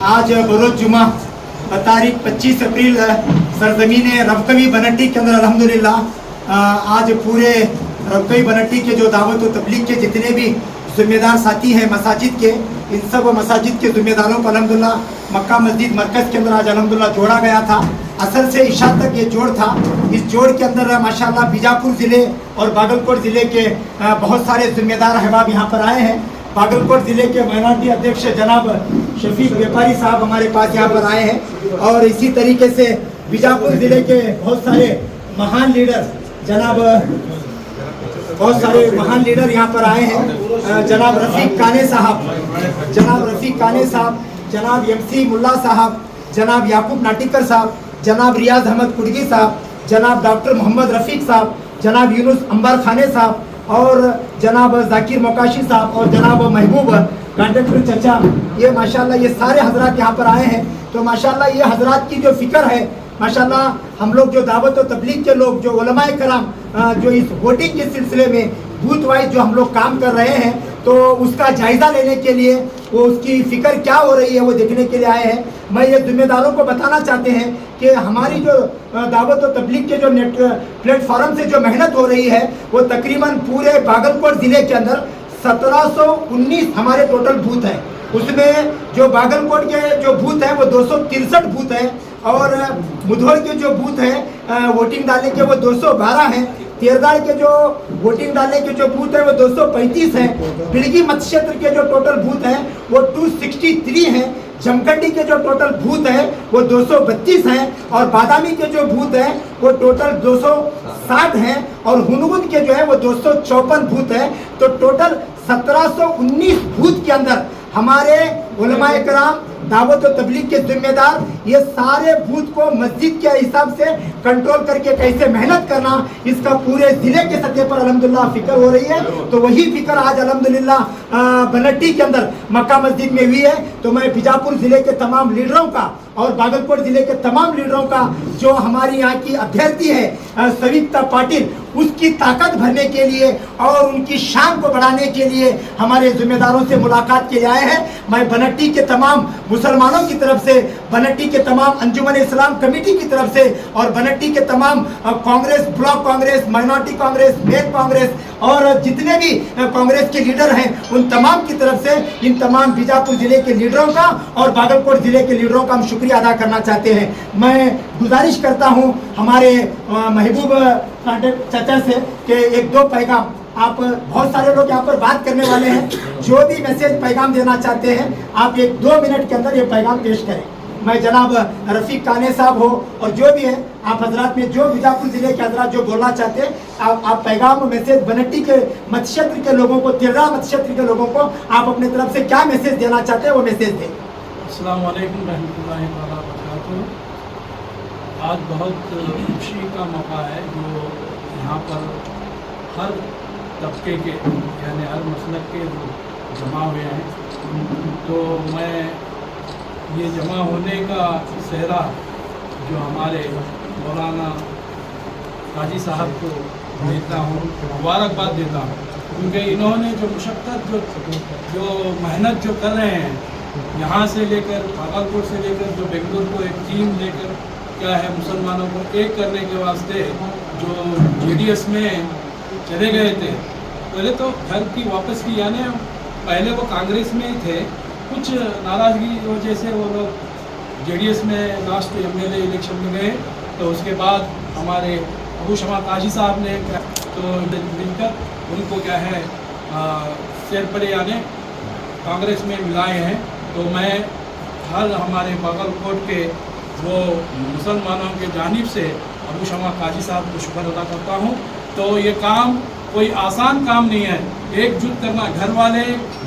आज बरोज जुमा तारीख 25 अप्रैल सरजमीन रवकवी बनट्टी के अंदर अल्हम्दुलिल्लाह आज पूरे रवकवी बनट्टी के जो दावत व तबलीग के जितने भी ज़िम्मेदार साथी हैं मसाजिद के, इन सब मसाजिद के ज़िम्मेदारों को अल्हम्दुलिल्लाह मक्का मस्जिद मरकज़ के अंदर आज अल्हम्दुलिल्लाह जोड़ा गया था। असल से इशा तक ये जोड़ था। इस जोड़ के अंदर माशाल्लाह बीजापुर ज़िले और बागलकोट ज़िले के बहुत सारे ज़िम्मेदार अहबाब यहाँ पर आए हैं। बागलकोट ज़िले के माइनॉरिटी अध्यक्ष जनाब शफीक व्यापारी साहब हमारे पास यहाँ पर आए हैं और इसी तरीके से बीजापुर ज़िले के बहुत सारे महान लीडर यहाँ पर आए हैं। जनाब रफ़ीक काने साहब, जनाब MC मुल्ला साहब, जनाब याकूब नाटिकर साहब, जनाब रियाज अहमद कुडगी साहब, जनाब डॉक्टर मोहम्मद रफ़ीक साहब, जनाब यूनुस अंबर खाने साहब और जनाब जाकिर मोकाशी साहब और जनाब महबूब कंडक्टर चचा, ये माशाल्लाह ये सारे हजरात यहाँ पर आए हैं। तो माशाल्लाह ये हजरात की जो फ़िक्र है, माशाल्लाह हम लोग जो दावत और तबलीग के लोग जो उलमाए कराम जो इस वोटिंग के सिलसिले में बूथ वाइज जो हम लोग काम कर रहे हैं, तो उसका जायज़ा लेने के लिए, वो उसकी फ़िक्र क्या हो रही है वो देखने के लिए आए हैं। मैं ये ज़िम्मेदारों को बताना चाहते हैं कि हमारी जो दावत और तबलीग के जो नेट प्लेटफॉर्म से जो मेहनत हो रही है, वो तकरीबन पूरे बागलकोट ज़िले के अंदर 1719 हमारे टोटल बूथ हैं। उसमें जो बागलकोट के जो बूथ हैं वो 263 बूथ हैं और मुधोल के जो बूथ हैं वोटिंग डालने के वो 212 हैं। तेरदाड़ के जो वोटिंग डालने के जो बूथ है वो 235 हैं। बिलगी मत क्षेत्र के जो टोटल बूथ हैं वो 263 हैं। जमखंडी के जो टोटल बूथ है वो 232 हैं और बादामी के जो बूथ हैं वो टोटल 260 हैं और हुनगुंद के जो है वो 254 बूथ है। तो टोटल 1719 बूथ के अंदर हमारे उलमाए कराम दावत और तबलीग के जिम्मेदार ये सारे बूथ को मस्जिद के हिसाब से कंट्रोल करके कैसे मेहनत करना, इसका पूरे ज़िले के सतह पर अल्हम्दुलिल्लाह फ़िक्र हो रही है। तो वही फ़िक्र आज अल्हम्दुलिल्लाह बनट्टी के अंदर मक्का मस्जिद में हुई है। तो मैं बीजापुर ज़िले के तमाम लीडरों का और बागलकोट ज़िले के तमाम लीडरों का, जो हमारी यहाँ की अभ्यर्थी है सविता पाटिल, उसकी ताकत भरने के लिए और उनकी शान को बढ़ाने के लिए हमारे ज़िम्मेदारों से मुलाकात के लिए आए हैं। मैं बनट्टी के तमाम मुसलमानों की तरफ से, बनट्टी के तमाम अंजुमन इस्लाम कमेटी की तरफ से और बनट्टी के तमाम Congress, block Congress, minority Congress, main Congress और जितने भी कांग्रेस के लीडर हैं, उन तमाम की तरफ से इन तमाम बीजापुर ज़िले के लीडरों का और बागलकोट ज़िले के लीडरों का हम शुक्रिया अदा करना चाहते हैं। मैं गुजारिश करता हूँ हमारे महबूब चचा से कि एक दो पैगाम, आप बहुत सारे लोग यहाँ पर बात करने वाले हैं, जो भी मैसेज पैगाम देना चाहते हैं आप 1-2 मिनट के अंदर ये पैगाम पेश करें। मैं जनाब रफ़ीक काने साहब हो और जो भी है आप हजरात में जो बीजापुर ज़िले के हजरात जो बोलना चाहते हैं आप पैगाम मैसेज बनट्टी के मत क्षेत्र के लोगों को, तेरदाड़ मत क्षेत्र के लोगों को आप अपने तरफ से क्या मैसेज देना चाहते हैं वो मैसेज दें। अस्सलाम वालेकुम रहमतुल्लाहि व बरकातहू। आज बहुत खुशी का मौका है जो यहाँ पर हर तबके के यानी हर मसलक के लोग जमा हुए हैं। तो मैं ये जमा होने का सेहरा जो हमारे मौलाना काजी साहब को देता हूँ, मुबारकबाद देता हूँ, क्योंकि इन्होंने जो मुशक्क़त जो मेहनत जो कर रहे हैं, यहाँ से लेकर बागलकोट से लेकर जो बेंगलुरु को एक टीम लेकर क्या है मुसलमानों को एक करने के वास्ते जो JDS में चले गए थे, पहले तो घर की वापस की, यानी पहले वो कांग्रेस में ही थे, कुछ नाराज़गी की वजह से वो लोग JDS में लास्ट MLA इलेक्शन में गए। तो उसके बाद हमारे अबू शमा काजी साहब ने तो मिलकर उनको क्या है शेरपड़े यानी कांग्रेस में मिलाए हैं। तो मैं हर हमारे बागलकोट के वो मुसलमानों के जानिब से अबू शमा काजी साहब को शुक्र अदा करता हूँ। तो ये काम कोई आसान काम नहीं है, एकजुट करना, घर वाले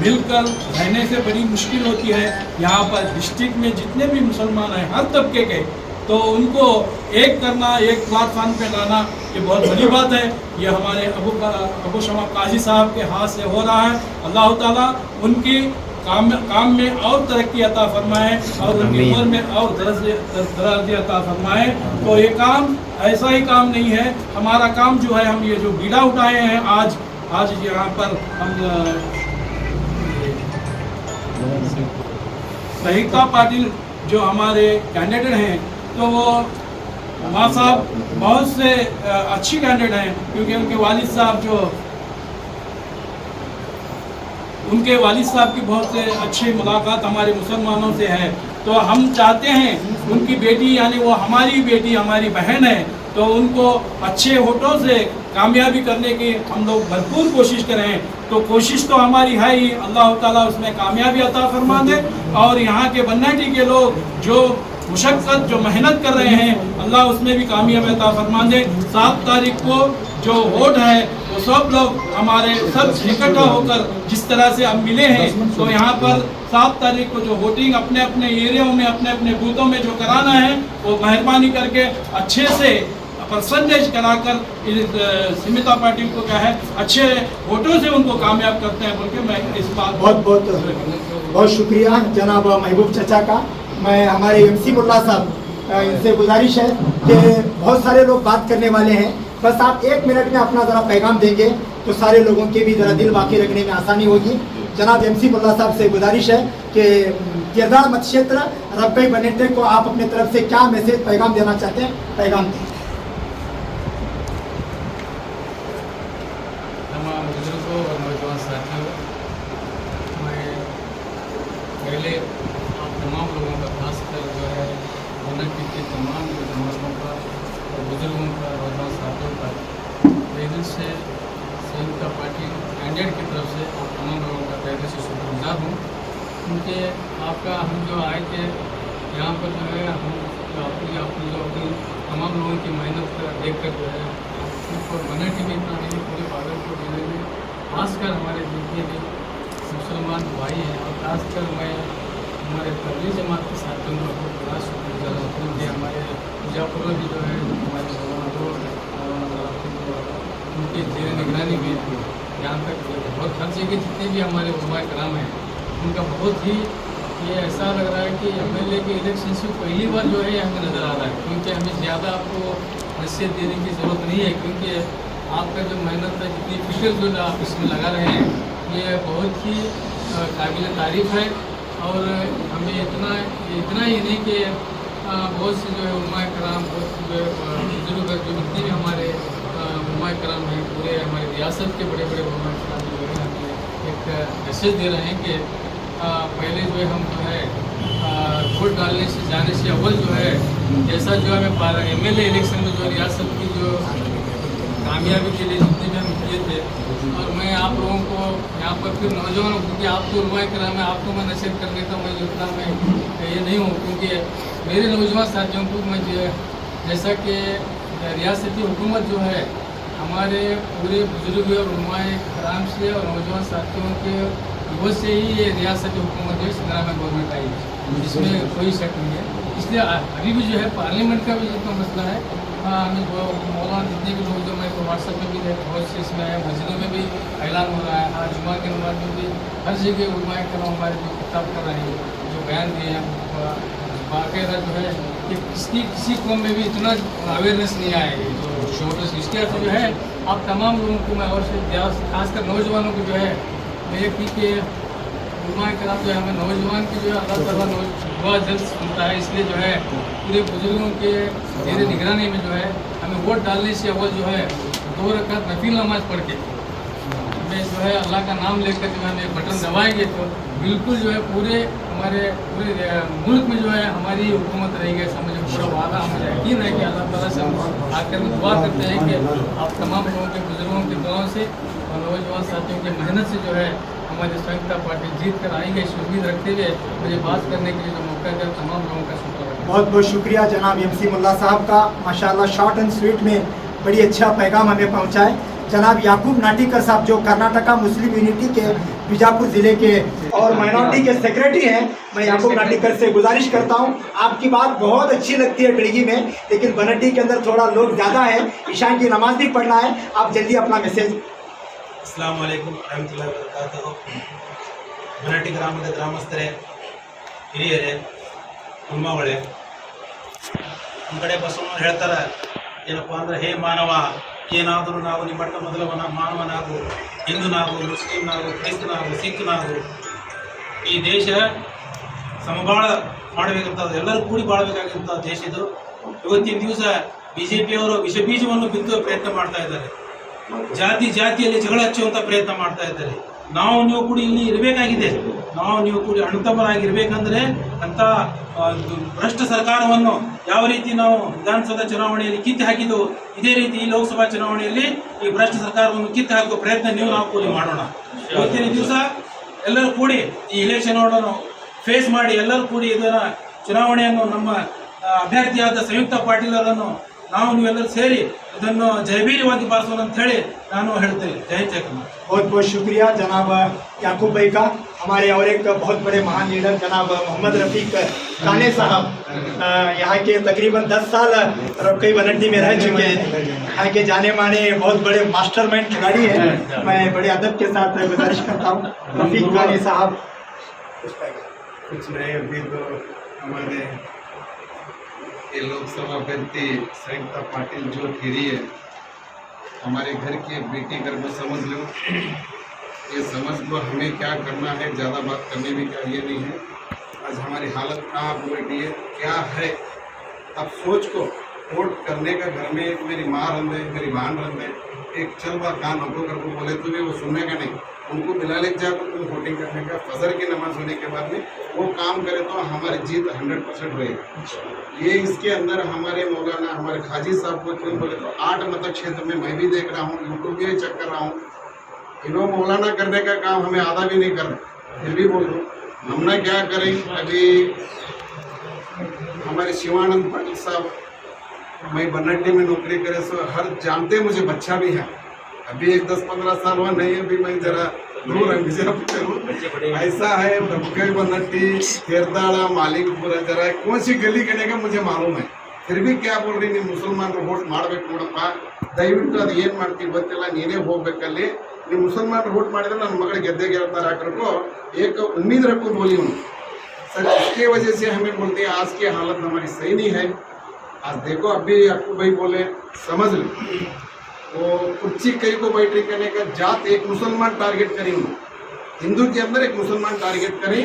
मिलकर रहने से बड़ी मुश्किल होती है। यहाँ पर डिस्ट्रिक्ट में जितने भी मुसलमान हैं हर तबके के, तो उनको एक करना, एक प्लेटफॉर्म पे लाना, ये बहुत बड़ी बात है। ये हमारे अबू शमा काजी साहब के हाथ से हो रहा है। अल्लाह ताला उनकी काम में और तरक्की अता फरमाए और उनकी उम्र में और दराज़ी अता फरमाए। तो ये काम ऐसा ही काम नहीं है, हमारा काम जो है, हम ये जो बीड़ा उठाए हैं आज यहाँ पर हम तहरीका पाटिल जो हमारे कैंडिडेट हैं, तो वो माँ साहब बहुत से अच्छी कैंडिडेट हैं, क्योंकि उनके वालिद साहब की बहुत से अच्छी मुलाकात हमारे मुसलमानों से है। तो हम चाहते हैं उनकी बेटी, यानी वो हमारी बेटी, हमारी बहन है, तो उनको अच्छे वोटों से कामयाबी करने की हम लोग भरपूर कोशिश करें। तो कोशिश तो हमारी है ही, अल्लाह ताला उसमें कामयाबी अता फरमा दे। और यहाँ के बन्नाटी के लोग जो मुशक्क़त, जो मेहनत कर रहे हैं, अल्लाह उसमें भी कामयाबी अता फरमा दे। 7 तारीख को जो वोट है वो सब लोग हमारे सब इकट्ठा होकर जिस तरह से अब मिले हैं, तो यहाँ पर 7 तारीख को जो वोटिंग अपने अपने एरियाओं में, अपने अपने बूथों में जो कराना है, वो मेहरबानी करके अच्छे से परसेंटेज कराकर स्मिता पाटिल को क्या है अच्छे वोटों से उनको कामयाब करते हैं, बोल के मैं इस बात बहुत शुक्रिया जनाब महबूब चचा का। मैं हमारे MC मुल्ला साहब इनसे गुजारिश है कि बहुत सारे लोग बात करने वाले हैं, बस आप 1 मिनट में अपना ज़रा पैगाम देंगे तो सारे लोगों के भी ज़रा दिल बाकी रखने में आसानी होगी। जनाब MC मुल्ला साहब से गुजारिश है कि किरदार मत क्षेत्र रब्बे बनेटे को आप अपने तरफ से क्या मैसेज पैगाम देना चाहते हैं, पैगाम दें। तमाम बुजुर्गों और नौजवान साथियों, मैं पहले आप तमाम लोगों का खासकर जो है बन्नाटी के तमाम जमातों का और बुजुर्गों का, नौजवान साथियों का तहे दिल से स्मिता पाटिल कैंडिडेट की तरफ से आप तमाम लोगों का तहे दिल से शुक्रगुजार हूँ, क्योंकि आपका हम जो आए थे यहाँ पर जो है हम आपने जो अपनी तमाम लोगों की मेहनत देख कर जो है और बन्नाटी में इतना नहीं, पूरे भागलपुर जिले में खासकर हमारे जितने भी मुसलमान भाई हैं और खासकर मैं हमारे तबलीग जमात के साथियों का बहुत बड़ा शुक्रगुजार हूँ, क्योंकि हमारे मुजफ्फर भी जो है हमारे उनकी जेर निगरानी में यहाँ तक बहुत हर जगह जितने भी हमारे उलमा कराम हैं उनका बहुत ही ये ऐसा लग रहा है कि MLA के इलेक्शन से पहली बार जो है हमें नज़र आ रहा है, क्योंकि हमें ज़्यादा आपको नसीहत देने की ज़रूरत नहीं है, क्योंकि आपका जो मेहनत है, जितनी फिक्र जो आप इसमें लगा रहे हैं, ये बहुत ही काबिल तारीफ़ है। और हमें इतना ही नहीं कि बहुत से जो है उलमा कराम, बहुत से जो है बुजुर्ग जो जितने भी हमारे उलमा कराम हैं, पूरे हमारी रियासत के बड़े बड़े उलमा कराम जो है हमें एक मैसेज दे रहे हैं कि पहले जो है हम जो है वोट डालने से जाने से अव्वल जो है जैसा जो हमें MLA इलेक्शन में जो रियासत की जो कामयाबी के लिए जितने भी हम किए थे, और मैं आप लोगों को यहाँ पर फिर नौजवानों, क्योंकि आपको उलमा कराम है, आपको मैं नसीहत कर देता हूँ, मैं जितना मैं ये नहीं हूँ, क्योंकि मेरे नौजवान साथियों को मैं जो जैसा कि रियासती हुकूमत जो है हमारे पूरे बुजुर्ग और उलमा कराम से और नौजवान साथियों के वो से ही ये रियासती हुकूमत जो सिंगरा में गवर्नमेंट आई है, इसमें कोई शक नहीं है। इसलिए अभी भी जो है पार्लियामेंट का भी जितना मसला है, हमें मौलाना जितने भी लोग जो मैं व्हाट्सएप में भी बहुत से इसमें है, मस्जिदों में भी ऐलान हो रहा है, आज जुमा के नमाज में भी हर जगह उलमा कराम हमारे जो किताब कर रहे हैं, जो बयान दिए हैं, बाकायदा जो है कि किसी कौम में भी इतना अवेयरनेस नहीं आएगी जो छोटे से। इसके जो है आप तमाम लोगों को मैं और से खासकर नौजवानों को जो है मैं कि उलमा कराम जो है हमें नौजवान की जो है अल्लाह ताला दुआ जल्द सुनता है, इसलिए जो है पूरे बुजुर्गों के जेर निगरानी में जो है हमें वोट डालने से अव्वल जो है 2 रकात नफिल नमाज पढ़ के हमें जो है अल्लाह का नाम लेकर जो है हमें बटन दबाएंगे तो बिल्कुल जो है पूरे मुल्क में जो है हमारी हुकूमत रहेगी। समझ पूरा वादा हमें यकीन है कि अल्लाह ताला से हम आकर दुआ करते हैं कि आप तमाम लोगों के बुजुर्गों की दुआओं से और नौजवान साथियों की मेहनत से जो है हमारी स्मिता पाटिल जीत कर आएंगे, इस उम्मीद रखते हुए मुझे बात करने के लिए जो मौका दिया तमाम लोगों का शुक्र है। बहुत बहुत शुक्रिया जनाब MC मुल्ला साहब का, माशाल्लाह शॉर्ट एंड स्वीट में बड़ी अच्छा पैगाम हमें पहुंचाए। जनाब याकूब नाटिकर साहब जो कर्नाटका मुस्लिम यूनिटी के बीजापुर ज़िले के और माइनॉरिटी के सेक्रेटरी हैं, मैं याकूब नाटिकर से गुजारिश करता हूं, आपकी बात बहुत अच्छी लगती है बिड़गी में, लेकिन बन्नाटी के अंदर थोड़ा लोग ज़्यादा है, ईशान की नमाज भी पढ़ना है, आप जल्दी अपना मैसेज। अस्सलाम वालेकुम रहमतुल्लाहि व बरकातहू। ಬನ್ನಟ್ಟಿ ಗ್ರಾಮದ ಗ್ರಾಮಸ್ಥರೇ, ಹಿರಿಯರೇ, ಉಲ್ಮಾಗಳೇ, ನಮ್ಮ ಕಡೆ ಬಸವಣ್ಣ ಹೇಳ್ತಾರೆ ಏನಪ್ಪ ಅಂದರೆ, ಹೇ ಮಾನವ, ಏನಾದರೂ ನಾವು ನಿಮ್ಮಟ್ಟ ಮೊದಲವನ ಮಾನವನಾಗು, ಹಿಂದೂನಾಗು, ಮುಸ್ಲಿಮ್ನಾಗು, ಕ್ರೈಸ್ತನಾಗು, ಸಿಖ್ನಾಗು, ಈ ದೇಶ ಸಮಬಾಳ ಮಾಡಬೇಕಂತ ಎಲ್ಲರೂ ಕೂಡಿ ಬಾಳಬೇಕಾಗಿರುವಂಥ ದೇಶ ಇದು. ಇವತ್ತಿನ ದಿವಸ ಬಿಜೆಪಿಯವರು ವಿಷಬೀಜವನ್ನು ಬಿತ್ತುವ ಪ್ರಯತ್ನ ಮಾಡ್ತಾ ಇದ್ದಾರೆ. ಜಾತಿಯಲ್ಲಿ ಜಗಳ ಹಚ್ಚುವಂಥ ಪ್ರಯತ್ನ ಮಾಡ್ತಾ ಇದ್ದಾರೆ. ನಾವು ನೀವು ಕೂಡಿ ಇಲ್ಲಿ ಇರಬೇಕಾಗಿದೆ. ನಾವು ನೀವು ಕೂಡಿ ಅಣ್ಣತಮ್ಮರಾಗಿರ್ಬೇಕಂದ್ರೆ ಅಂತ ಭ್ರಷ್ಟ ಸರ್ಕಾರವನ್ನು ಯಾವ ರೀತಿ ನಾವು ವಿಧಾನಸಭಾ ಚುನಾವಣೆಯಲ್ಲಿ ಕಿತ್ತು ಹಾಕಿದ್ದು, ಇದೇ ರೀತಿ ಈ ಲೋಕಸಭಾ ಚುನಾವಣೆಯಲ್ಲಿ ಈ ಭ್ರಷ್ಟ ಸರ್ಕಾರವನ್ನು ಕಿತ್ತು ಹಾಕುವ ಪ್ರಯತ್ನ ನಾವು ಕೂಡಿ ಮಾಡೋಣ. ಇವತ್ತಿನ ದಿವಸ ಎಲ್ಲರೂ ಕೂಡಿ ಈ ಇಲೆಕ್ಷನ್ ಫೇಸ್ ಮಾಡಿ ಎಲ್ಲರೂ ಕೂಡಿ ಇದರ ಚುನಾವಣೆಯನ್ನು ನಮ್ಮ ಅಭ್ಯರ್ಥಿಯಾದ ಸಂಯುಕ್ತ ಪಾಟೀಲ್ ಅವರನ್ನು ನಾವು ನೀವೆಲ್ಲರೂ ಸೇರಿ ಇದನ್ನು ಜಯಭೀರವಾಗಿ ಬಾರಿಸೋಣ ಅಂತ ಹೇಳಿ ನಾನು ಹೇಳ್ತೇನೆ. ಜೈ ಕರ್ನಾಟಕ. बहुत बहुत शुक्रिया जनाब याकूब भाई का। हमारे और एक बहुत बड़े महान लीडर जनाब मोहम्मद रफ़ीक काने साहब यहाँ के तकरीबन 10 साल रबकई बनट्टी में रह चुके हैं। यहाँ के जाने माने बहुत बड़े मास्टरमाइंड खिलाड़ी हैं। मैं बड़े अदब के साथ गुजारिश करता हूँ रफ़ीक काने साहब। कुछ नहीं, अभी तो हमारे ये लोकसभा अभ्यर्थी संयुक्ता पाटिल जो फिरी है, हमारे घर की एक बेटी कर को समझ लो। ये समझ लो हमें क्या करना है, ज़्यादा बात करने में क्या ये नहीं है। आज हमारी हालत कहाँ बैठी है, क्या है, अब सोच को वोट करने का घर में मेरी माँ रंधे, मेरी बहन रंधे, एक चल बा कान हमको कर को बोले तो भी वो सुनने का नहीं। उनको मिला ले जा तो तुम वोटिंग करने का, फजर की नमाज होने के बाद में वो काम करे तो हमारी जीत 100% रहेगा। ये इसके अंदर हमारे मौलाना हमारे खाजी साहब को क्यों बोले तो 8 मतदान क्षेत्र में मैं भी देख रहा हूँ, यूट्यूब भी चेक कर रहा हूँ। इन्हों मौलाना करने का काम हमें आधा भी नहीं कर, फिर भी बोल दो हमने क्या करें। अभी हमारे शिवानंद पाटिल साहब, मैं बनट्टी में नौकरी करे सो हर जानते मुझे बच्चा भी है, अभी एक 10-15 साल हुआ नहीं, अभी मैं जरा दूर ऐसा है। रबकई बनट्टी खेरदाड़ा मालिकपुर जरा कौन सी गली कहने का मुझे मालूम है, फिर भी क्या बोल रही नहीं मुसलमान वोट ಮಾಡಬೇಕು ನೋಡಪ್ಪ, ದಯವಿಟ್ಟು ಅದು ಏನು ಮಾಡ್ತೀವಿ ಗೊತ್ತಿಲ್ಲ, ನೀನೇ ಹೋಗ್ಬೇಕಲ್ಲಿ, ನೀವು ಮುಸಲ್ಮಾನ್ वोट ಮಾಡಿದ್ರೆ ನನ್ನ ಮಗಳು ಗೆದ್ದೇ ಗೆಲ್ತಾರೆ ಹಾಕೋ एक उम्मीद रखो बोली हूँ सर। इसके वजह से हमें बोलते हैं आज की हालत हमारी सही नहीं है। आज देखो अभी आपको भाई बोले समझ लो वो कुर्सी कई को बैठने करने का जात एक मुसलमान टारगेट करें, हिंदू के अंदर एक मुसलमान टारगेट करें।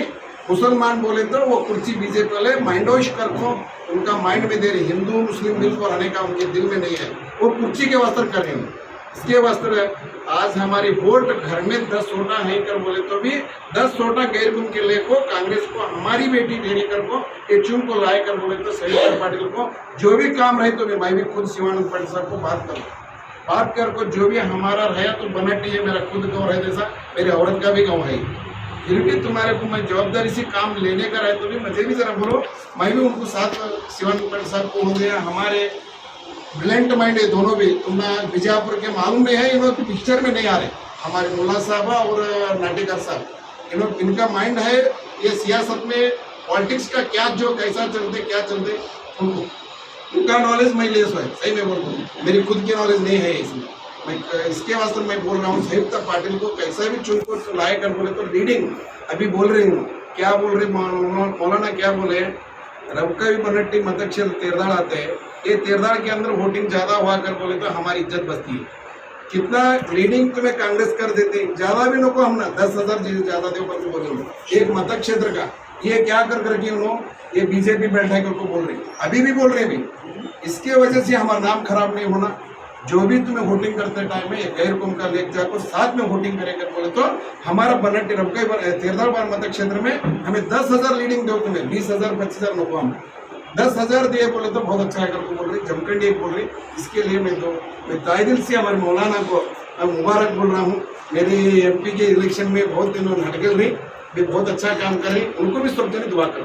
मुसलमान बोले तो वो कुर्सी बीजेपी वाले माइंड वॉश कर को उनका माइंड में दे रही, हिंदू मुस्लिम बिल को रहने का उनके दिल में नहीं है, वो कुर्सी के वास्ते कर रहे हैं। इसके वास्ते आज हमारी वोट घर में 10 वोटा है कर बोले तो भी 10 वोटा गैर गुम के ले को कांग्रेस को हमारी बेटी ढेरी कर को ये चुन को लाए कर बोले तो संयुक्त पाटिल को जो भी काम रहे तो मैं भी खुद शिवानंद पाटिल साहब को बात कर को जो भी हमारा रहा तो बनट्टी है, मेरा खुद गाँव है, जैसा मेरी औरत का भी गाँव है, फिर भी तुम्हारे को मैं जवाबदारी से काम लेने का रहे तो भी मुझे भी जरा बोलो। मैं भी उनको साथ शिवानंद पाटिल साहब को हो गया, हमारे ब्लैंक माइंड है दोनों भी, तुम्हें बीजापुर के मालूम नहीं है, इन्होंने पिक्चर में नहीं आ रहे, हमारे मुल्ला साहब और नाटेकर साहब, इनका माइंड है ये सियासत में पॉलिटिक्स का क्या जो कैसा चलते क्या चलते उनका नॉलेज मैं ले सही में बोल रहा हूँ, मेरी खुद की नॉलेज नहीं है इसमें। मैं इसके वास्ते मैं बोल रहा हूँ संयुक्त पाटिल को कैसा भी चुन को लाए कर बोले तो लीडिंग अभी बोल रही हूँ, क्या बोल रही मौलाना क्या बोले, रबकई बनट्टी मतक्षेत्र तेरदाड़ आते हैं, ये तेरदाड़ के अंदर वोटिंग ज़्यादा हुआ कर बोले तो हमारी इज्जत बचती है। कितना लीडिंग तुम्हें कांग्रेस कर देती, ज़्यादा भी नको हम ना 10,000 ज़्यादा दे ऊपर बोले एक मतक्षेत्र का, ये क्या कर करके उन्होंने ये बीजेपी बैठा करके बोल रही, अभी भी बोल रहे भी। इसके वजह से हमारा नाम खराब नहीं होना, जो भी तुम्हें वोटिंग करते टाइम में गैर कुम का लेकर जाकर साथ में वोटिंग करेंगे बोले तो हमारा बनट्टी रबकई तेरदाड़ बार मत क्षेत्र में हमें 10,000 लीडिंग दो, तुम्हें 20,000 25,000 नको हम 10,000 दिए बोले तो बहुत अच्छा है करके बोल रही, जमखंडी बोल रही। इसके लिए मैं तहे दिल से हमारे मौलाना को मुबारक बोल रहा हूँ। मेरी MP के इलेक्शन में बहुत दिनों हटगल रही, भी बहुत अच्छा काम कर रही, उनको भी सब जने दुआ कर